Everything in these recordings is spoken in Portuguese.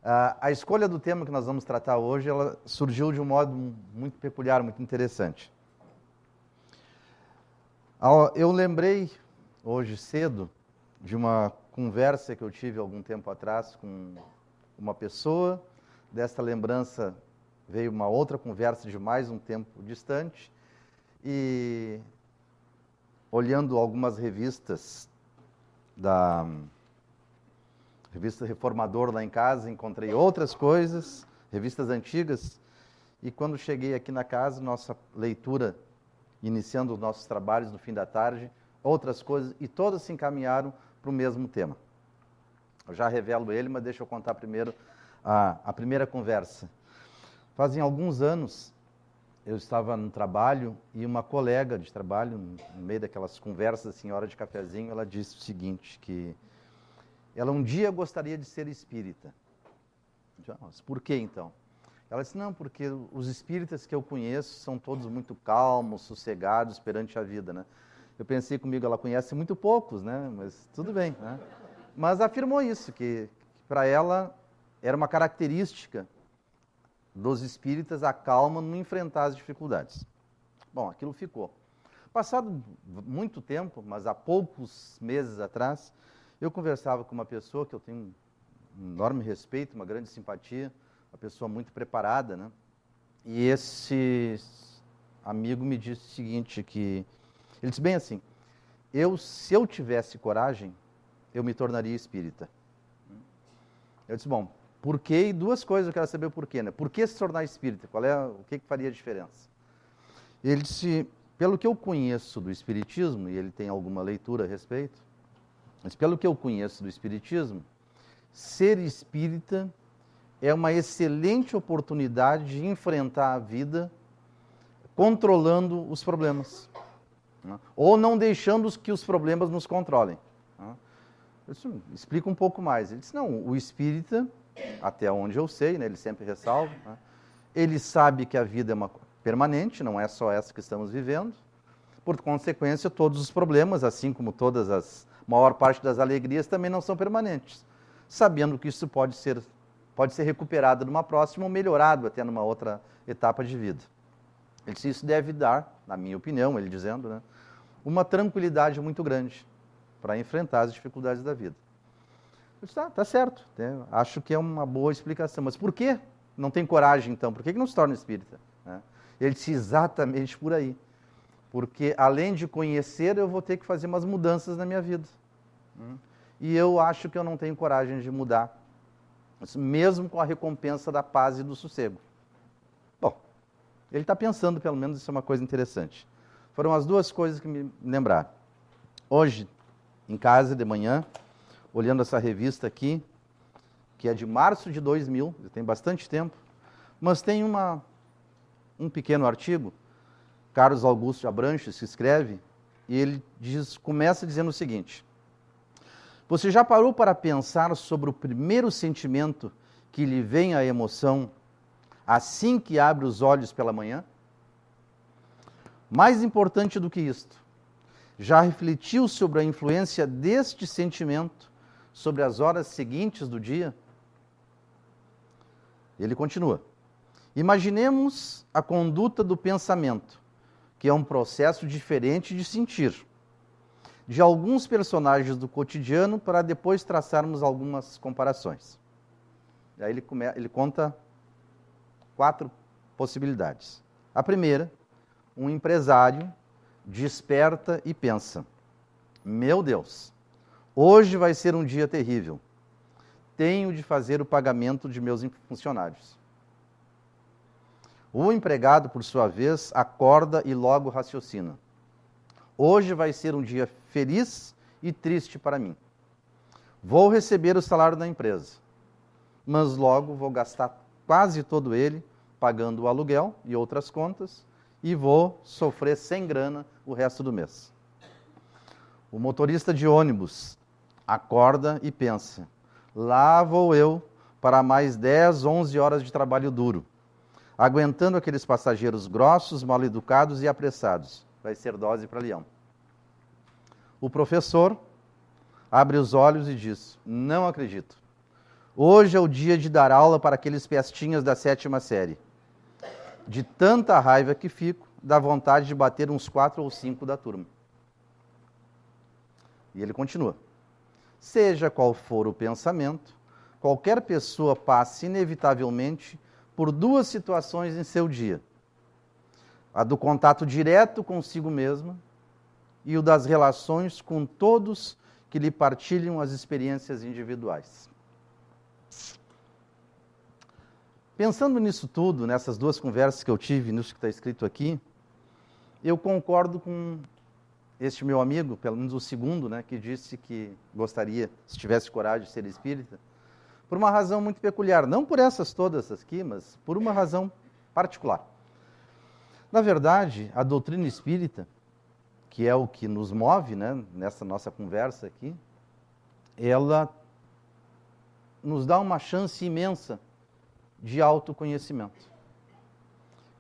A escolha do tema que nós vamos tratar hoje, ela surgiu de um modo muito peculiar, muito interessante. Eu lembrei hoje cedo de uma conversa que eu tive algum tempo atrás com uma pessoa. Desta lembrança veio uma outra conversa de mais um tempo distante. E olhando algumas revistas da revista Reformador lá em casa, encontrei outras coisas, revistas antigas, e quando cheguei aqui na casa, nossa leitura, iniciando os nossos trabalhos no fim da tarde, outras coisas, e todas se encaminharam para o mesmo tema. Eu já revelo ele, mas deixa eu contar primeiro a primeira conversa. Fazem alguns anos, eu estava no trabalho e uma colega de trabalho, no meio daquelas conversas, assim, hora de cafezinho, ela disse o seguinte, que ela um dia gostaria de ser espírita. Mas por que então? Ela disse, não, porque os espíritas que eu conheço são todos muito calmos, sossegados perante a vida, né? Eu pensei comigo, ela conhece muito poucos, né? Mas tudo bem, né? Mas afirmou isso, que para ela era uma característica dos espíritas a calma no enfrentar as dificuldades. Bom, aquilo ficou. Passado muito tempo, mas há poucos meses atrás, eu conversava com uma pessoa que eu tenho um enorme respeito, uma grande simpatia, uma pessoa muito preparada, né? E esse amigo me disse o seguinte, que ele disse bem assim, se eu tivesse coragem, eu me tornaria espírita. Eu disse, bom, por quê? E duas coisas eu quero saber o porquê, né? Por que se tornar espírita? O que faria a diferença? Ele disse, pelo que eu conheço do espiritismo, e ele tem alguma leitura a respeito, mas pelo que eu conheço do espiritismo, ser espírita é uma excelente oportunidade de enfrentar a vida controlando os problemas, né? Ou não deixando que os problemas nos controlem, né? Eu disse, explica um pouco mais. Ele disse, não, o espírita, até onde eu sei, né, ele sempre ressalva, né, ele sabe que a vida é uma permanente, não é só essa que estamos vivendo. Por consequência, todos os problemas, assim como maior parte das alegrias, também não são permanentes. Sabendo que isso pode ser recuperado numa próxima ou melhorado até numa outra etapa de vida. Ele disse, isso deve dar, na minha opinião, ele dizendo, né, uma tranquilidade muito grande para enfrentar as dificuldades da vida. Eu disse, tá certo, né, acho que é uma boa explicação, mas por que não tem coragem então? Por que não se torna espírita? Né? Ele disse, exatamente por aí. Porque além de conhecer, eu vou ter que fazer umas mudanças na minha vida. E eu acho que eu não tenho coragem de mudar, mesmo com a recompensa da paz e do sossego. Bom, ele está pensando, pelo menos, isso é uma coisa interessante. Foram as duas coisas que me lembraram. Hoje, em casa, de manhã, olhando essa revista aqui, que é de março de 2000, já tem bastante tempo, mas tem um pequeno artigo, Carlos Augusto de Abranches, que escreve, e ele começa dizendo o seguinte, você já parou para pensar sobre o primeiro sentimento que lhe vem à emoção assim que abre os olhos pela manhã? Mais importante do que isto, já refletiu sobre a influência deste sentimento sobre as horas seguintes do dia? Ele continua, imaginemos a conduta do pensamento, que é um processo diferente de sentir, de alguns personagens do cotidiano, para depois traçarmos algumas comparações. E aí ele conta 4 possibilidades. A primeira, um empresário desperta e pensa, meu Deus, hoje vai ser um dia terrível, tenho de fazer o pagamento de meus funcionários. O empregado, por sua vez, acorda e logo raciocina. Hoje vai ser um dia feliz e triste para mim. Vou receber o salário da empresa, mas logo vou gastar quase todo ele pagando o aluguel e outras contas e vou sofrer sem grana o resto do mês. O motorista de ônibus acorda e pensa, lá vou eu para mais 10, 11 horas de trabalho duro, aguentando aqueles passageiros grossos, mal educados e apressados. Vai ser dose para leão. O professor abre os olhos e diz, não acredito. Hoje é o dia de dar aula para aqueles pestinhas da 7ª série. De tanta raiva que fico, dá vontade de bater uns 4 ou 5 da turma. E ele continua. Seja qual for o pensamento, qualquer pessoa passa inevitavelmente por 2 situações em seu dia. A do contato direto consigo mesma e o das relações com todos que lhe partilham as experiências individuais. Pensando nisso tudo, nessas 2 conversas que eu tive, nisso que está escrito aqui, eu concordo com este meu amigo, pelo menos o segundo, né, que disse que gostaria, se tivesse coragem, de ser espírita, por uma razão muito peculiar. Não por essas todas aqui, mas por uma razão particular. Na verdade, a doutrina espírita, que é o que nos move, né, nessa nossa conversa aqui, ela nos dá uma chance imensa de autoconhecimento.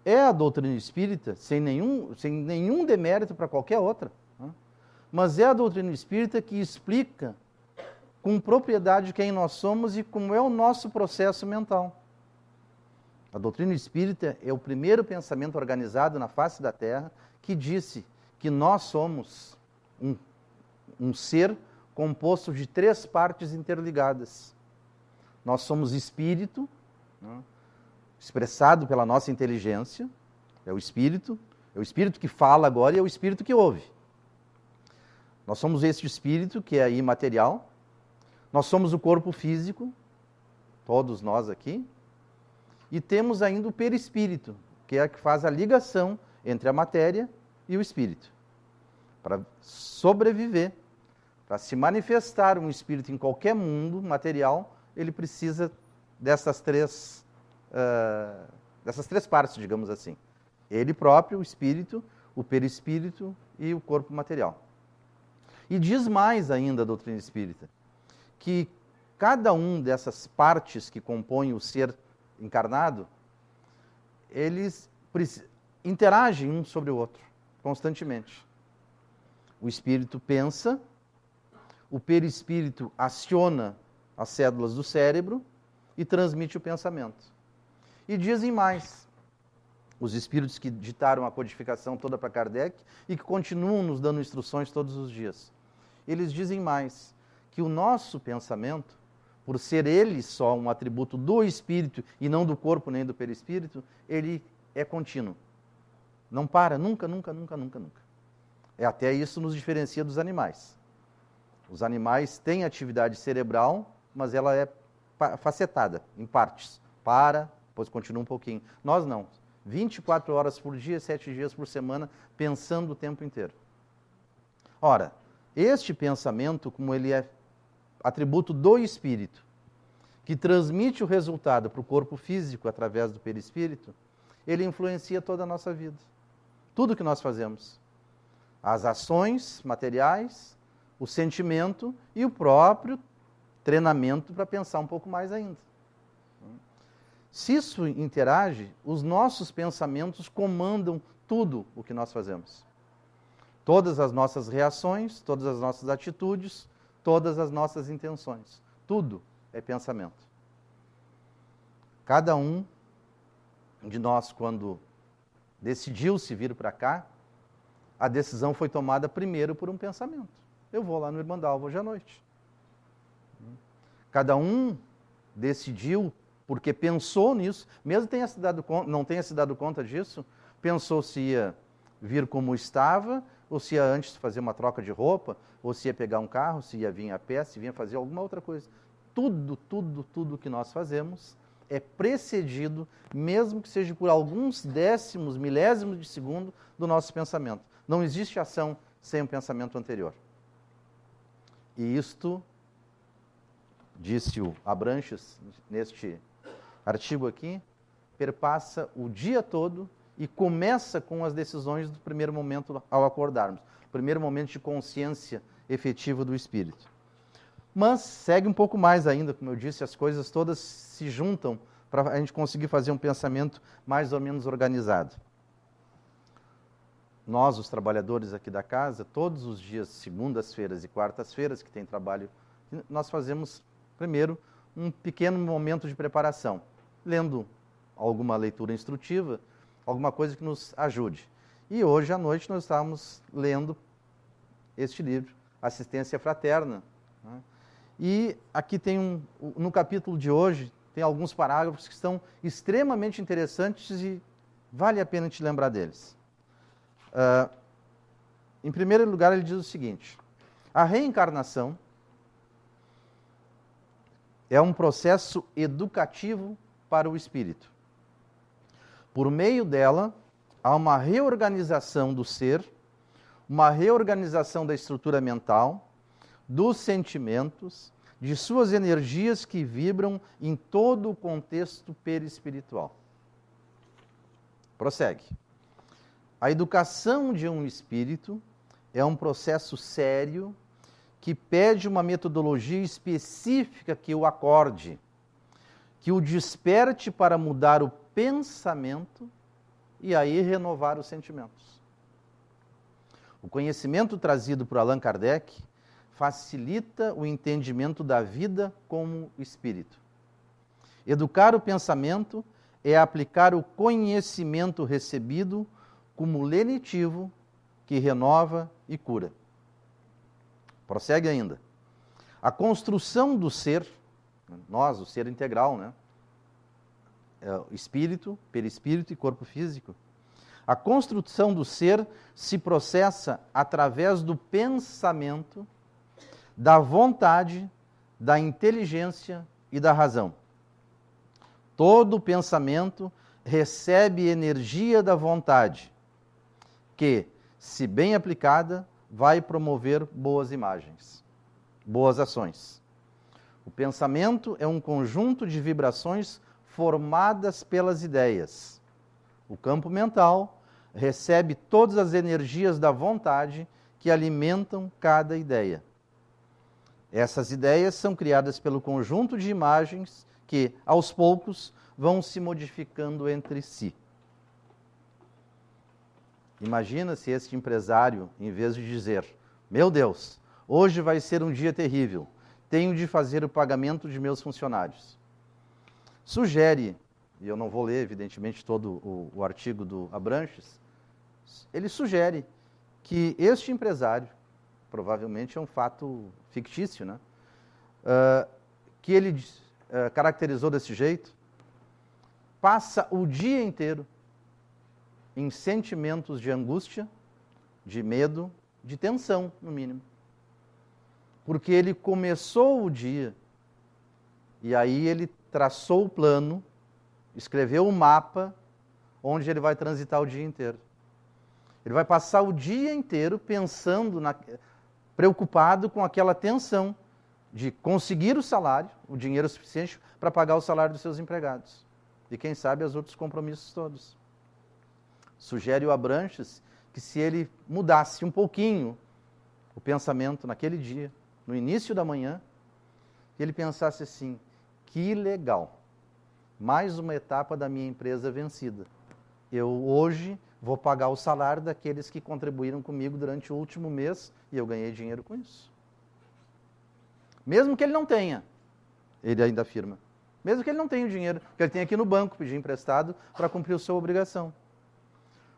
É a doutrina espírita, sem nenhum demérito para qualquer outra, né? Mas é a doutrina espírita que explica com propriedade quem nós somos e como é o nosso processo mental. A doutrina espírita é o primeiro pensamento organizado na face da Terra que disse que nós somos um ser composto de 3 partes interligadas. Nós somos espírito, né, expressado pela nossa inteligência, é o espírito que fala agora e é o espírito que ouve. Nós somos este espírito que é imaterial, nós somos o corpo físico, todos nós aqui, e temos ainda o perispírito, que é a que faz a ligação entre a matéria e o espírito. Para sobreviver, para se manifestar um espírito em qualquer mundo material, ele precisa dessas três partes, digamos assim. Ele próprio, o espírito, o perispírito e o corpo material. E diz mais ainda a doutrina espírita, que cada um dessas partes que compõem o ser encarnado, eles interagem um sobre o outro, constantemente. O espírito pensa, o perispírito aciona as células do cérebro e transmite o pensamento. E dizem mais, os espíritos que ditaram a codificação toda para Kardec e que continuam nos dando instruções todos os dias. Eles dizem mais, que o nosso pensamento, por ser ele só um atributo do espírito e não do corpo nem do perispírito, ele é contínuo. Não para, nunca. Até isso nos diferencia dos animais. Os animais têm atividade cerebral, mas ela é facetada, em partes. Para, depois continua um pouquinho. Nós não. 24 horas por dia, 7 dias por semana, pensando o tempo inteiro. Ora, este pensamento, como ele é atributo do espírito, que transmite o resultado para o corpo físico através do perispírito, ele influencia toda a nossa vida. Tudo que nós fazemos. As ações materiais, o sentimento e o próprio treinamento para pensar um pouco mais ainda. Se isso interage, os nossos pensamentos comandam tudo o que nós fazemos. Todas as nossas reações, todas as nossas atitudes, todas as nossas intenções. Tudo é pensamento. Cada um de nós, quando decidiu se vir para cá, a decisão foi tomada primeiro por um pensamento. Eu vou lá no Irmandade hoje à noite. Cada um decidiu porque pensou nisso, mesmo não tenha se dado conta disso, pensou se ia vir como estava, ou se ia antes fazer uma troca de roupa, ou se ia pegar um carro, se ia vir a pé, se ia fazer alguma outra coisa. Tudo que nós fazemos é precedido, mesmo que seja por alguns décimos, milésimos de segundo, do nosso pensamento. Não existe ação sem um pensamento anterior. E isto, disse o Abranches, neste artigo aqui, perpassa o dia todo e começa com as decisões do primeiro momento ao acordarmos. Primeiro momento de consciência efetiva do espírito. Mas segue um pouco mais ainda, como eu disse, as coisas todas se juntam para a gente conseguir fazer um pensamento mais ou menos organizado. Nós, os trabalhadores aqui da casa, todos os dias, segundas-feiras e quartas-feiras, que tem trabalho, nós fazemos primeiro um pequeno momento de preparação, lendo alguma leitura instrutiva, alguma coisa que nos ajude. E hoje à noite nós estávamos lendo este livro, Assistência Fraterna. Né? E aqui tem no capítulo de hoje, tem alguns parágrafos que estão extremamente interessantes e vale a pena te lembrar deles. Em primeiro lugar, ele diz o seguinte: a reencarnação é um processo educativo para o espírito. Por meio dela, há uma reorganização do ser, uma reorganização da estrutura mental, dos sentimentos, de suas energias que vibram em todo o contexto perispiritual. Prossegue. A educação de um espírito é um processo sério que pede uma metodologia específica que o acorde, que o desperte para mudar o pensamento e aí renovar os sentimentos. O conhecimento trazido por Allan Kardec facilita o entendimento da vida como espírito. Educar o pensamento é aplicar o conhecimento recebido como lenitivo que renova e cura. Prossegue ainda. A construção do ser, nós, o ser integral, né? Espírito, perispírito e corpo físico. A construção do ser se processa através do pensamento, da vontade, da inteligência e da razão. Todo pensamento recebe energia da vontade, que, se bem aplicada, vai promover boas imagens, boas ações. O pensamento é um conjunto de vibrações formadas pelas ideias. O campo mental recebe todas as energias da vontade que alimentam cada ideia. Essas ideias são criadas pelo conjunto de imagens que, aos poucos, vão se modificando entre si. Imagina se este empresário, em vez de dizer: meu Deus, hoje vai ser um dia terrível, tenho de fazer o pagamento de meus funcionários. Sugere, e eu não vou ler, evidentemente, todo o artigo do Abranches, ele sugere que este empresário, provavelmente é um fato fictício, né? Que ele caracterizou desse jeito, passa o dia inteiro em sentimentos de angústia, de medo, de tensão, no mínimo. Porque ele começou o dia e aí ele traçou o plano, escreveu o mapa onde ele vai transitar o dia inteiro. Ele vai passar o dia inteiro pensando, preocupado com aquela tensão de conseguir o salário, o dinheiro suficiente para pagar o salário dos seus empregados. E quem sabe os outros compromissos todos. Sugere o Abranches que se ele mudasse um pouquinho o pensamento naquele dia, no início da manhã, que ele pensasse assim: que legal, mais uma etapa da minha empresa vencida. Eu hoje vou pagar o salário daqueles que contribuíram comigo durante o último mês e eu ganhei dinheiro com isso. Mesmo que ele não tenha, ele ainda afirma, mesmo que ele não tenha o dinheiro, que ele tem aqui no banco, pedir emprestado para cumprir a sua obrigação.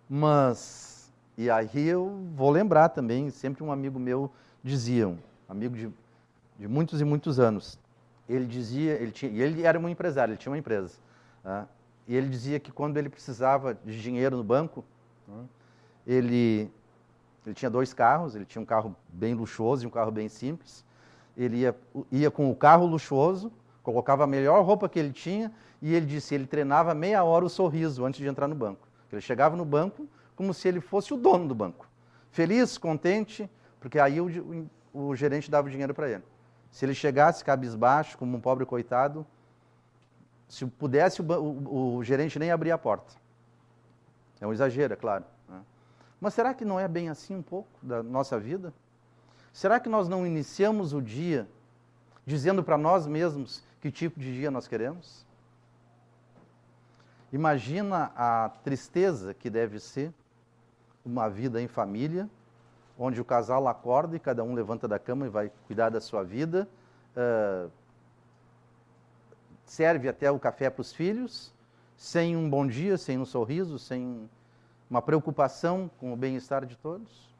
Mas, e aí eu vou lembrar também, sempre um amigo meu dizia, um amigo de muitos e muitos anos, ele dizia, ele era um empresário, ele tinha uma empresa, né? E ele dizia que quando ele precisava de dinheiro no banco, né, ele tinha 2 carros, ele tinha um carro bem luxuoso e um carro bem simples. Ele ia com o carro luxuoso, colocava a melhor roupa que ele tinha e ele disse, ele treinava meia hora o sorriso antes de entrar no banco. Ele chegava no banco como se ele fosse o dono do banco. Feliz, contente, porque aí o gerente dava o dinheiro para ele. Se ele chegasse cabisbaixo, como um pobre coitado, se pudesse, o gerente nem abria a porta. É um exagero, é claro. Né? Mas será que não é bem assim um pouco da nossa vida? Será que nós não iniciamos o dia dizendo para nós mesmos que tipo de dia nós queremos? Imagina a tristeza que deve ser uma vida em família, onde o casal acorda e cada um levanta da cama e vai cuidar da sua vida, serve até o café para os filhos, sem um bom dia, sem um sorriso, sem uma preocupação com o bem-estar de todos?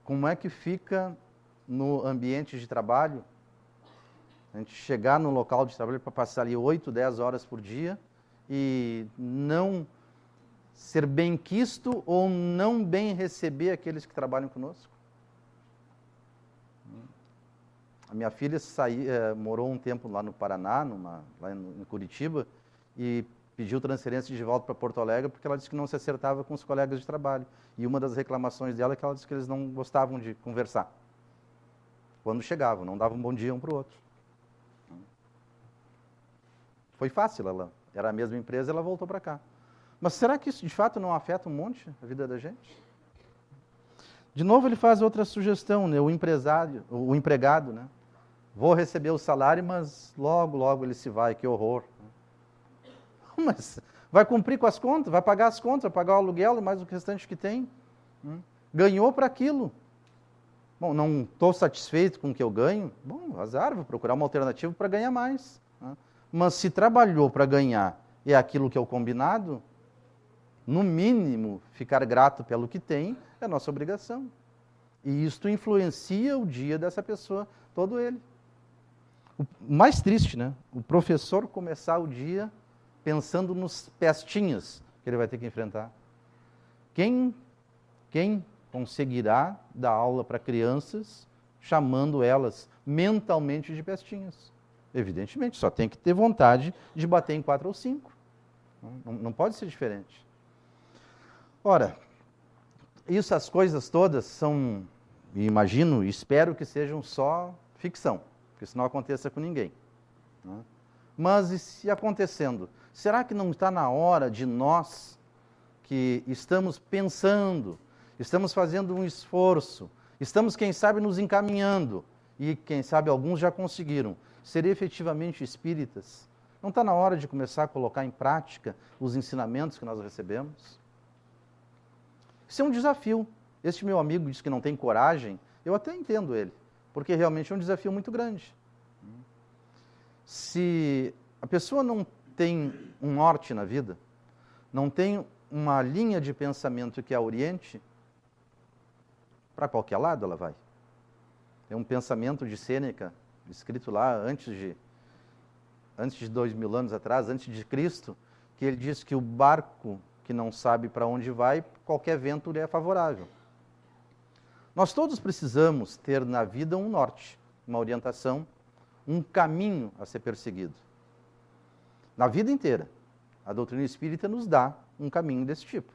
Como é que fica no ambiente de trabalho? A gente chegar no local de trabalho para passar ali 8, 10 horas por dia e não ser bem quisto ou não bem receber aqueles que trabalham conosco? A minha filha morou um tempo lá no Paraná, lá em Curitiba, e pediu transferência de volta para Porto Alegre porque ela disse que não se acertava com os colegas de trabalho. E uma das reclamações dela é que ela disse que eles não gostavam de conversar. Quando chegavam, não davam um bom dia um para o outro. Foi fácil, ela era a mesma empresa, ela voltou para cá. Mas será que isso de fato não afeta um monte a vida da gente? De novo ele faz outra sugestão, né? O empregado, né? Vou receber o salário, mas logo ele se vai, que horror. Mas vai cumprir com as contas, vai pagar as contas, vai pagar o aluguel e mais o restante que tem. Ganhou para aquilo. Bom, não estou satisfeito com o que eu ganho, bom, azar, vou procurar uma alternativa para ganhar mais. Mas se trabalhou para ganhar e é aquilo que é o combinado, no mínimo, ficar grato pelo que tem é a nossa obrigação. E isto influencia o dia dessa pessoa, todo ele. O mais triste, né? O professor começar o dia pensando nos pestinhas que ele vai ter que enfrentar. Quem conseguirá dar aula para crianças chamando elas mentalmente de pestinhas? Evidentemente, só tem que ter vontade de bater em 4 ou 5. Não pode ser diferente. Ora, essas coisas todas são, imagino, espero que sejam só ficção, porque isso não aconteça com ninguém. Mas e se acontecendo, será que não está na hora de nós, que estamos pensando, estamos fazendo um esforço, estamos, quem sabe, nos encaminhando, e quem sabe alguns já conseguiram ser efetivamente espíritas, não está na hora de começar a colocar em prática os ensinamentos que nós recebemos? Isso é um desafio. Este meu amigo diz que não tem coragem, eu até entendo ele, porque realmente é um desafio muito grande. Se a pessoa não tem um norte na vida, não tem uma linha de pensamento que a oriente, para qualquer lado ela vai. É um pensamento de Sêneca, escrito lá antes de 2000 anos atrás, antes de Cristo, que ele diz que o barco que não sabe para onde vai, qualquer vento lhe é favorável. Nós todos precisamos ter na vida um norte, uma orientação, um caminho a ser perseguido. Na vida inteira, a doutrina espírita nos dá um caminho desse tipo.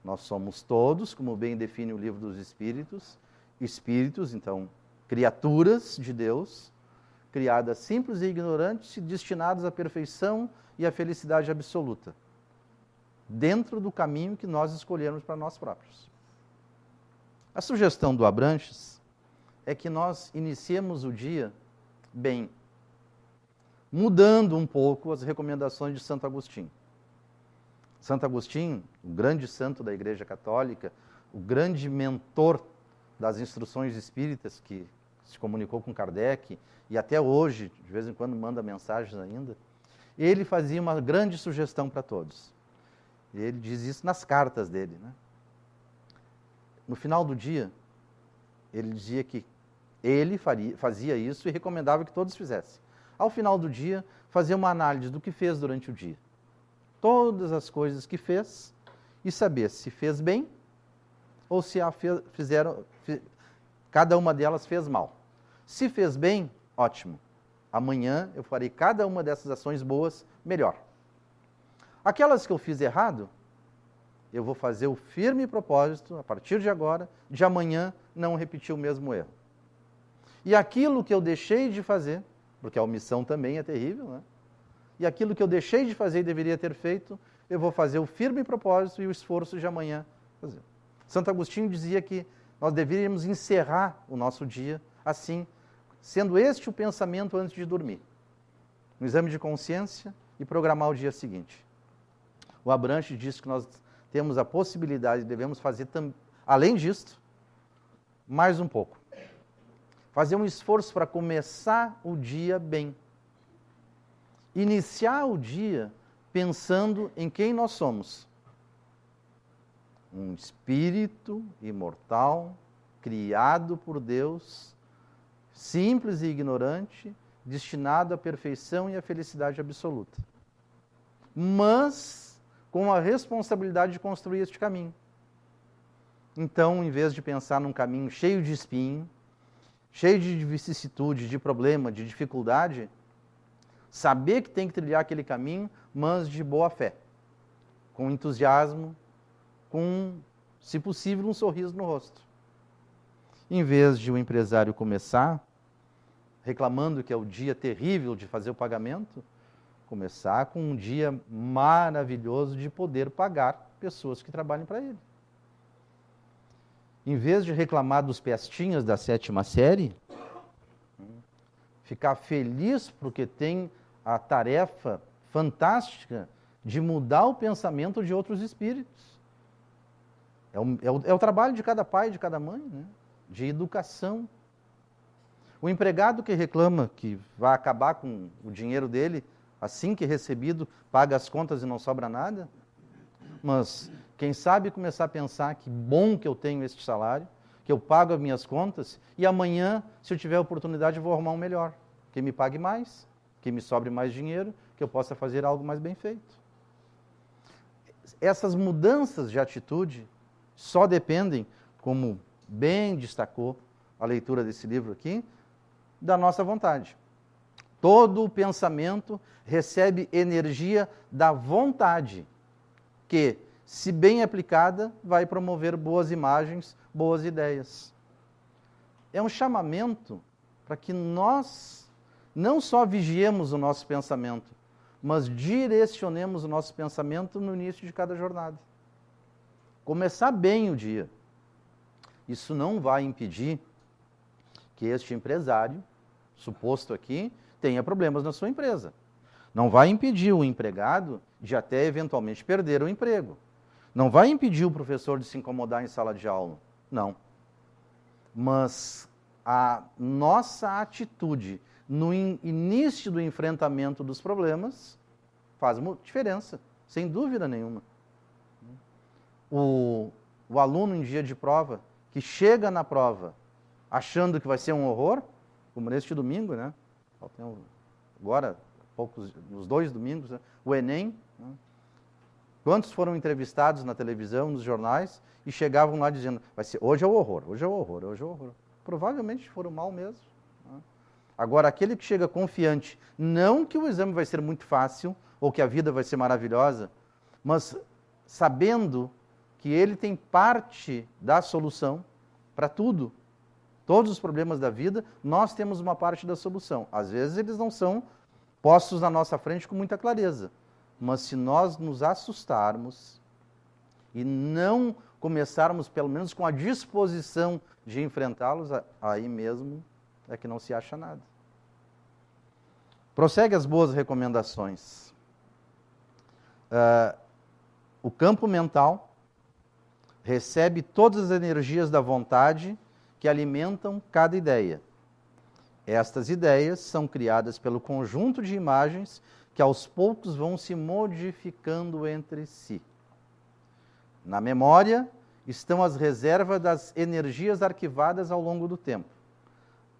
Nós somos todos, como bem define o Livro dos Espíritos, espíritos, então, criaturas de Deus, criadas simples e ignorantes e destinadas à perfeição e à felicidade absoluta, dentro do caminho que nós escolhermos para nós próprios. A sugestão do Abranches é que nós iniciemos o dia bem, mudando um pouco as recomendações de Santo Agostinho. Santo Agostinho, o grande santo da Igreja Católica, o grande mentor das instruções espíritas, que se comunicou com Kardec, e até hoje, de vez em quando, manda mensagens ainda, ele fazia uma grande sugestão para todos. Ele diz isso nas cartas dele, né? No final do dia, ele dizia que ele fazia isso e recomendava que todos fizessem. Ao final do dia, fazer uma análise do que fez durante o dia. Todas as coisas que fez e saber se fez bem ou se cada uma delas fez mal. Se fez bem, ótimo. Amanhã eu farei cada uma dessas ações boas melhor. Aquelas que eu fiz errado, eu vou fazer o firme propósito, a partir de agora, de amanhã, não repetir o mesmo erro. E aquilo que eu deixei de fazer, porque a omissão também é terrível, né? E aquilo que eu deixei de fazer e deveria ter feito, eu vou fazer o firme propósito e o esforço de amanhã fazer. Santo Agostinho dizia que nós deveríamos encerrar o nosso dia assim, sendo este o pensamento antes de dormir. Um exame de consciência e programar o dia seguinte. O Abranches diz que nós temos a possibilidade, devemos fazer, além disto, mais um pouco. Fazer um esforço para começar o dia bem. iniciar o dia pensando em quem nós somos. Um espírito imortal, criado por Deus, simples e ignorante, destinado à perfeição e à felicidade absoluta. Mas com a responsabilidade de construir este caminho. Então, em vez de pensar num caminho cheio de espinho, cheio de vicissitude, de problema, de dificuldade, saber que tem que trilhar aquele caminho, mas de boa fé, com entusiasmo, com, se possível, um sorriso no rosto. Em vez de o empresário começar reclamando que é o dia terrível de fazer o pagamento, começar com um dia maravilhoso de poder pagar pessoas que trabalhem para ele. Em vez de reclamar dos pestinhas da 7ª série, ficar feliz porque tem a tarefa fantástica de mudar o pensamento de outros espíritos. É o trabalho de cada pai, de cada mãe, né? De educação. O empregado que reclama que vai acabar com o dinheiro dele, assim que recebido, paga as contas e não sobra nada. Mas quem sabe começar a pensar que bom que eu tenho este salário, que eu pago as minhas contas, e amanhã, se eu tiver oportunidade, eu vou arrumar um melhor. Que me pague mais, que me sobre mais dinheiro, que eu possa fazer algo mais bem feito. Essas mudanças de atitude só dependem, como bem destacou a leitura desse livro aqui, da nossa vontade. Todo o pensamento recebe energia da vontade, que, se bem aplicada, vai promover boas imagens, boas ideias. É um chamamento para que nós não só vigiemos o nosso pensamento, mas direcionemos o nosso pensamento no início de cada jornada. Começar bem o dia. Isso não vai impedir que este empresário, suposto aqui, tenha problemas na sua empresa. Não vai impedir o empregado de até eventualmente perder o emprego. Não vai impedir o professor de se incomodar em sala de aula. Não. Mas a nossa atitude no início do enfrentamento dos problemas faz uma diferença, sem dúvida nenhuma. O aluno em dia de prova, que chega na prova achando que vai ser um horror, como neste domingo, né? Agora, nos 2 domingos, né? O Enem, né? Quantos foram entrevistados na televisão, nos jornais, e chegavam lá dizendo, hoje é o horror, hoje é o horror, hoje é o horror. Provavelmente foram mal mesmo. Né? Agora, aquele que chega confiante, não que o exame vai ser muito fácil, ou que a vida vai ser maravilhosa, mas sabendo que ele tem parte da solução para tudo. Todos os problemas da vida, nós temos uma parte da solução. Às vezes eles não são postos na nossa frente com muita clareza. Mas se nós nos assustarmos e não começarmos, pelo menos, com a disposição de enfrentá-los, aí mesmo é que não se acha nada. Prossegue as boas recomendações. O campo mental recebe todas as energias da vontade que alimentam cada ideia. Estas ideias são criadas pelo conjunto de imagens que aos poucos vão se modificando entre si. Na memória estão as reservas das energias arquivadas ao longo do tempo.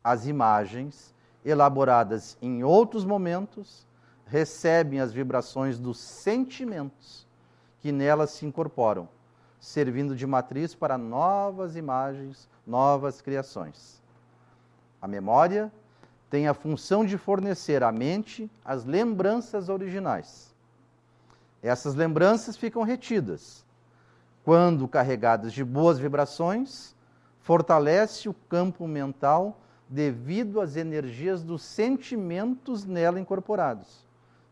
As imagens, elaboradas em outros momentos, recebem as vibrações dos sentimentos que nelas se incorporam, servindo de matriz para novas imagens, novas criações. A memória tem a função de fornecer à mente as lembranças originais. Essas lembranças ficam retidas. Quando carregadas de boas vibrações, fortalece o campo mental devido às energias dos sentimentos nela incorporados,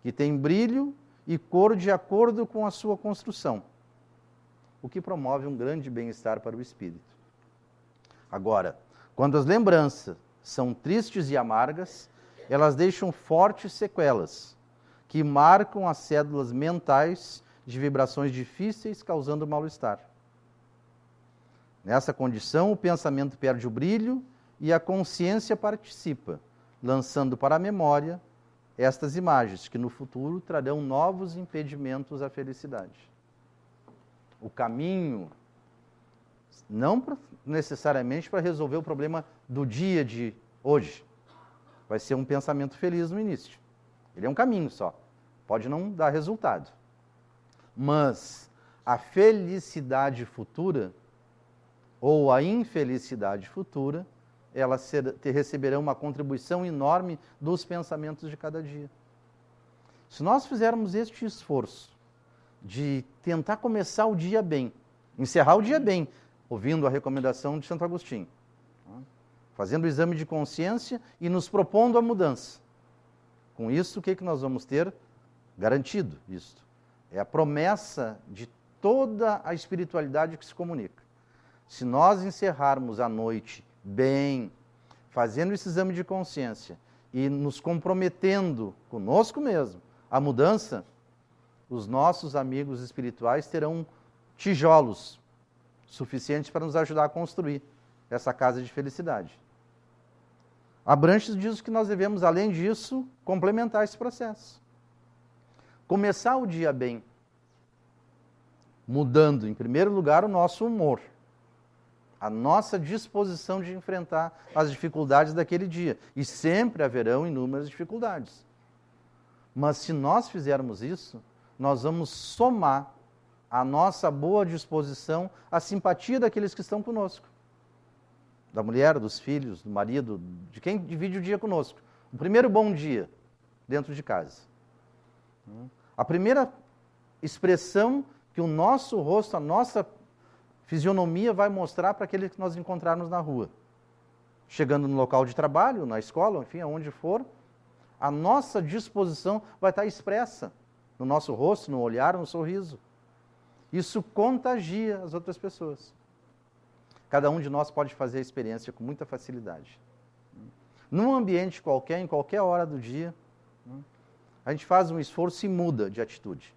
que têm brilho e cor de acordo com a sua construção, o que promove um grande bem-estar para o espírito. Agora, quando as lembranças são tristes e amargas, elas deixam fortes sequelas, que marcam as células mentais de vibrações difíceis, causando mal-estar. Nessa condição, o pensamento perde o brilho e a consciência participa, lançando para a memória estas imagens, que no futuro trarão novos impedimentos à felicidade. O caminho, não necessariamente para resolver o problema do dia de hoje, vai ser um pensamento feliz no início. Ele é um caminho só, pode não dar resultado. Mas a felicidade futura, ou a infelicidade futura, elas receberão uma contribuição enorme dos pensamentos de cada dia. Se nós fizermos este esforço de tentar começar o dia bem, encerrar o dia bem, ouvindo a recomendação de Santo Agostinho, fazendo o exame de consciência e nos propondo a mudança. Com isso, o que nós vamos ter? Garantido isto. É a promessa de toda a espiritualidade que se comunica. Se nós encerrarmos a noite bem, fazendo esse exame de consciência e nos comprometendo conosco mesmo a mudança, os nossos amigos espirituais terão tijolos suficientes para nos ajudar a construir essa casa de felicidade. Abranches diz que nós devemos, além disso, complementar esse processo. Começar o dia bem, mudando, em primeiro lugar, o nosso humor, a nossa disposição de enfrentar as dificuldades daquele dia. E sempre haverão inúmeras dificuldades. Mas se nós fizermos isso, nós vamos somar a nossa boa disposição, a simpatia daqueles que estão conosco. Da mulher, dos filhos, do marido, de quem divide o dia conosco. O primeiro bom dia dentro de casa. A primeira expressão que o nosso rosto, a nossa fisionomia vai mostrar para aqueles que nós encontrarmos na rua. Chegando no local de trabalho, na escola, enfim, aonde for, a nossa disposição vai estar expressa no nosso rosto, no olhar, no sorriso. Isso contagia as outras pessoas. Cada um de nós pode fazer a experiência com muita facilidade. Num ambiente qualquer, em qualquer hora do dia, a gente faz um esforço e muda de atitude.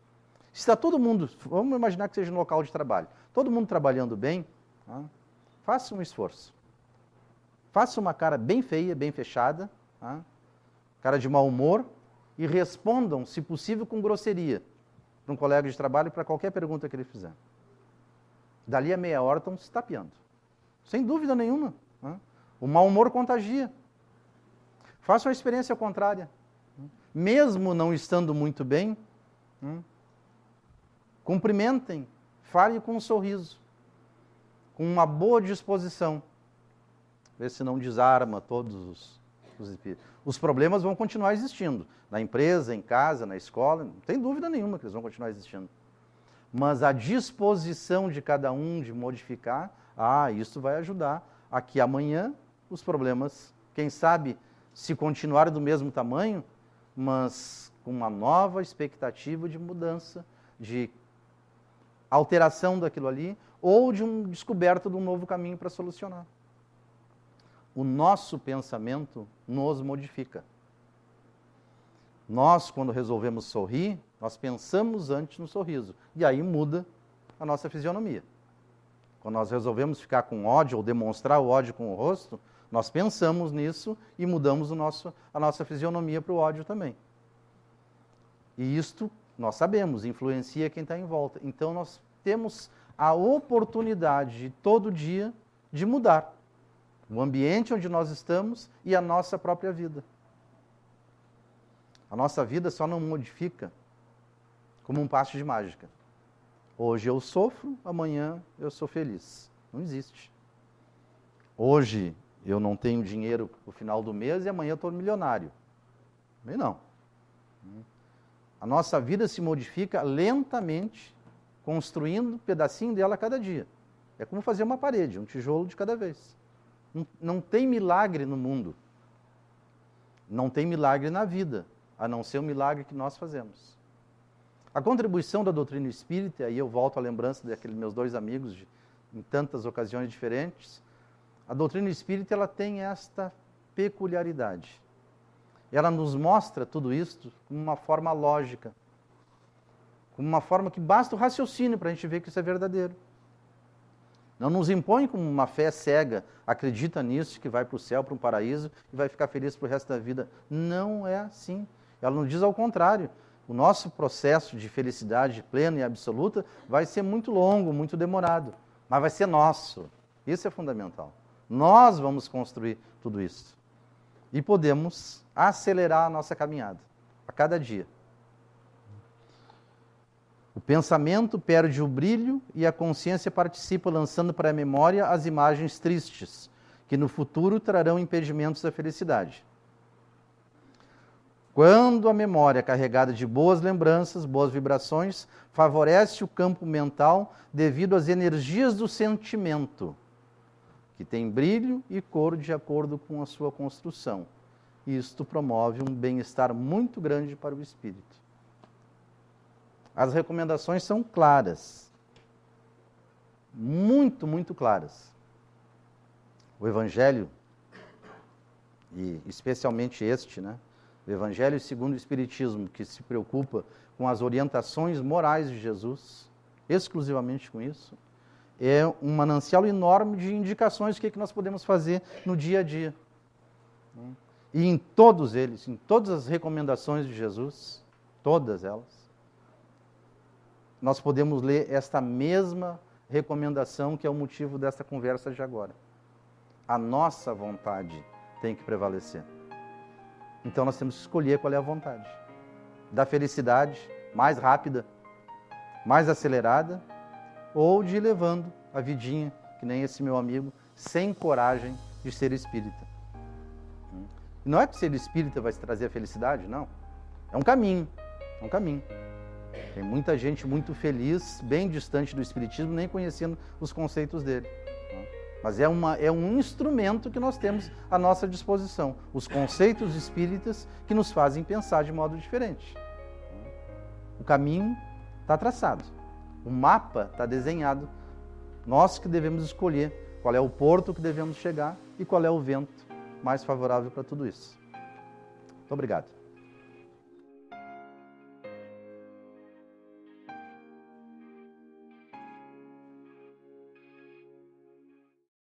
Se está todo mundo, vamos imaginar que seja no local de trabalho, todo mundo trabalhando bem, faça um esforço. Faça uma cara bem feia, bem fechada, cara de mau humor, e respondam, se possível, com grosseria para um colega de trabalho, para qualquer pergunta que ele fizer. Dali a meia hora estão se tapeando. Sem dúvida nenhuma. O mau humor contagia. Façam a experiência contrária. Mesmo não estando muito bem, cumprimentem, falem com um sorriso, com uma boa disposição. Vê se não desarma todos os espíritos. Os problemas vão continuar existindo. Na empresa, em casa, na escola, não tem dúvida nenhuma que eles vão continuar existindo. Mas a disposição de cada um de modificar, isso vai ajudar a que amanhã os problemas, quem sabe, se continuarem do mesmo tamanho, mas com uma nova expectativa de mudança, de alteração daquilo ali, ou de descoberta de um novo caminho para solucionar. O nosso pensamento nos modifica. Nós, quando resolvemos sorrir, nós pensamos antes no sorriso. E aí muda a nossa fisionomia. Quando nós resolvemos ficar com ódio ou demonstrar o ódio com o rosto, nós pensamos nisso e mudamos a nossa fisionomia para o ódio também. E isto, nós sabemos, influencia quem está em volta. Então nós temos a oportunidade de todo dia de mudar o ambiente onde nós estamos e a nossa própria vida. A nossa vida só não modifica como um passe de mágica. Hoje eu sofro, amanhã eu sou feliz. Não existe. Hoje eu não tenho dinheiro no final do mês e amanhã eu estou milionário. Também não. A nossa vida se modifica lentamente, construindo um pedacinho dela a cada dia. É como fazer uma parede, um tijolo de cada vez. Não tem milagre no mundo. Não tem milagre na vida, a não ser o milagre que nós fazemos. A contribuição da doutrina espírita, aí eu volto à lembrança daqueles meus dois amigos em tantas ocasiões diferentes, a doutrina espírita ela tem esta peculiaridade. Ela nos mostra tudo isto com uma forma lógica, com uma forma que basta o raciocínio para a gente ver que isso é verdadeiro. Não nos impõe com uma fé cega, acredita nisso, que vai para o céu, para um paraíso, e vai ficar feliz para o resto da vida. Não é assim. Ela nos diz ao contrário. O nosso processo de felicidade plena e absoluta vai ser muito longo, muito demorado, mas vai ser nosso. Isso é fundamental. Nós vamos construir tudo isso. E podemos acelerar a nossa caminhada a cada dia. O pensamento perde o brilho e a consciência participa, lançando para a memória as imagens tristes, que no futuro trarão impedimentos à felicidade. Quando a memória é carregada de boas lembranças, boas vibrações, favorece o campo mental devido às energias do sentimento, que tem brilho e cor de acordo com a sua construção. Isto promove um bem-estar muito grande para o espírito. As recomendações são claras. Muito, muito claras. O Evangelho, e especialmente este, né? O Evangelho segundo o Espiritismo, que se preocupa com as orientações morais de Jesus, exclusivamente com isso, é um manancial enorme de indicações do que nós podemos fazer no dia a dia. E em todos eles, em todas as recomendações de Jesus, todas elas, nós podemos ler esta mesma recomendação que é o motivo desta conversa de agora. A nossa vontade tem que prevalecer. Então nós temos que escolher qual é a vontade. Da felicidade mais rápida, mais acelerada, ou de ir levando a vidinha, que nem esse meu amigo, sem coragem de ser espírita. E não é que ser espírita vai trazer a felicidade, não. É um caminho, é um caminho. Tem muita gente muito feliz, bem distante do espiritismo, nem conhecendo os conceitos dele. Mas é um instrumento que nós temos à nossa disposição. Os conceitos espíritas que nos fazem pensar de modo diferente. O caminho está traçado. O mapa está desenhado. Nós que devemos escolher qual é o porto que devemos chegar e qual é o vento mais favorável para tudo isso. Muito obrigado.